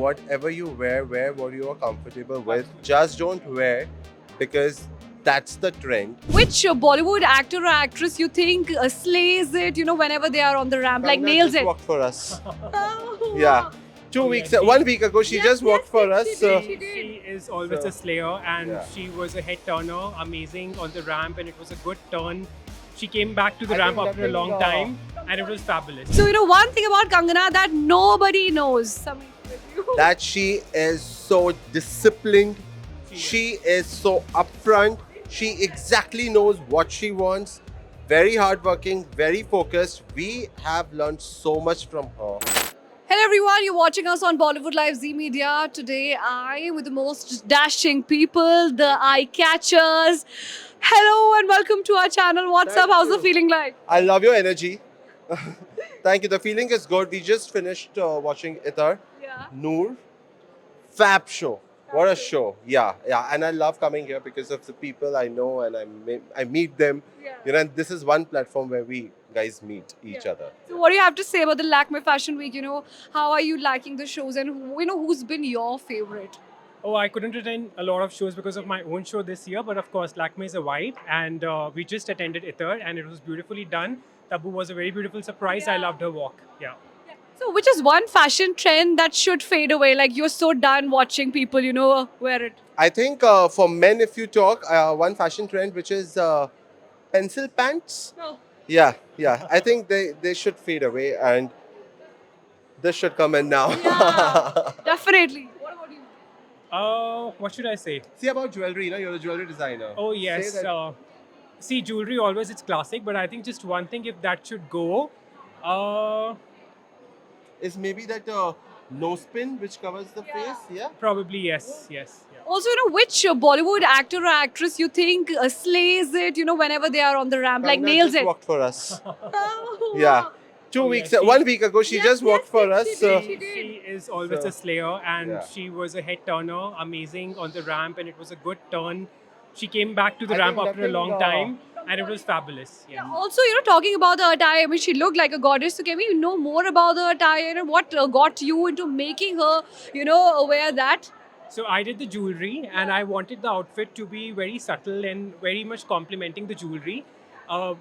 whatever you wear what you are comfortable with. Just don't wear because that's the trend. Which Bollywood actor or actress you think slays it, whenever they are on the ramp, like Kangana nails just it? walked for us. Oh, Yeah. wow. 2 weeks, she- 1 week ago, she Yes, just walked yes, for yes, us. she So did, she did. She is always So, a slayer, and yeah. she was a head turner, amazing on the ramp, and it was a good turn. She came back to the I ramp think after a long nothing, time, and it was fabulous. So, one thing about Kangana that nobody knows. Samir, with you. that she is so disciplined, she is so upfront, she exactly knows what she wants, very hardworking, very focused. We have learned so much from her. Hello everyone, you're watching us on Bollywood Live Z Media. Today I am with the most dashing people, the eye catchers. Hello and welcome to our channel. What's Thank up? How's the you. feeling like? I love your energy. Thank you. The feeling is good. We just finished watching Itar. Yeah. Noor. Fab show. What a show. Yeah. And I love coming here because of the people I know and I meet them. Yeah. And this is one platform where we guys meet each other. So what do you have to say about the Lakme Fashion Week? How are you liking the shows and who's been your favorite? Oh, I couldn't attend a lot of shows because of my own show this year, but of course, Lakme is a vibe, and we just attended Itar, and it was beautifully done. Tabu was a very beautiful surprise. I Yeah. loved her walk. Yeah. So which is one fashion trend that should fade away? Like you're so done watching people, wear it. I think for men, if you talk, one fashion trend which is pencil pants. No. Yeah. I think they should fade away and this should come in now. Yeah, definitely. What about you? What should I say? See about jewelry, you're a jewelry designer. Oh yes. Say that- See, jewelry always it's classic, but I think just one thing if that should go, is maybe that nose pin which covers the Yeah. face. Yeah. probably yes. Yeah. Also, which Bollywood actor or actress you think slays it, whenever they are on the ramp, like Kangana nails just it? walked for us. Oh, Yeah. wow. 2 weeks, she- 1 week ago, she Yes, just walked yes, for yes, us. she So did, she did. She is always So, a slayer, and yeah. she was a head turner, amazing on the ramp, and it was a good turn. She came back to the I ramp think after a nothing, long time, and it was fabulous. Yeah. Also, talking about the attire, I mean, she looked like a goddess. So, can we know more about the attire and what got you into making her, wear that? So I did the jewelry, and I wanted the outfit to be very subtle and very much complementing the jewelry.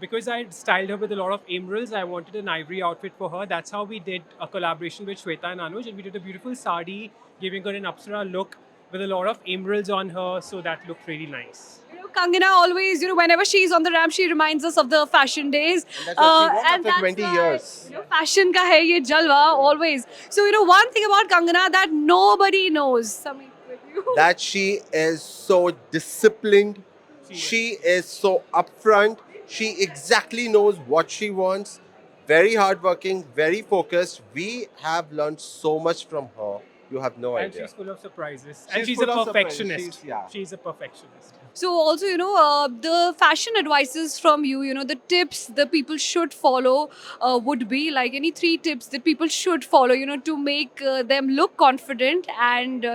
Because I styled her with a lot of emeralds, I wanted an ivory outfit for her. That's how we did a collaboration with Shweta and Anuj, and we did a beautiful sari, giving her an Apsara look with a lot of emeralds on her, so that looked really nice. Kangana always, whenever she's on the ramp, she reminds us of the fashion days. And that's what she wants after that's 20 why, years. Fashion ka hai ye jalwa, always. So, one thing about Kangana that nobody knows. Samir, with you. that she is so disciplined, she is so upfront, she exactly knows what she wants, very hardworking, very focused. We have learned so much from her. You have no And idea. she's full of surprises. She's And she's a full of surprises. perfectionist. Yeah. She's a perfectionist. So also, the fashion advices from you, the tips that people should follow would be like any 3 tips that people should follow, to make them look confident and,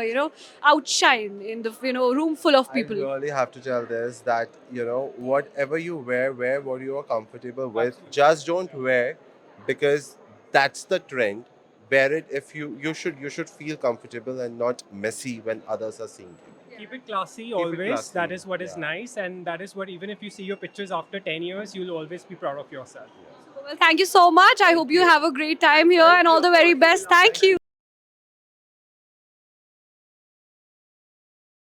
outshine in the, room full of people. I really have to tell this that whatever you wear what you are comfortable with. Absolutely. Just don't wear because that's the trend. Wear it if you should feel comfortable and not messy when others are seeing you. Keep it classy it always. classy, That is what is yeah. nice, and that is what even if you see your pictures after 10 years, you'll always be proud of yourself. Well, thank you so much. I hope you have a great time here and all the very best. Thank you.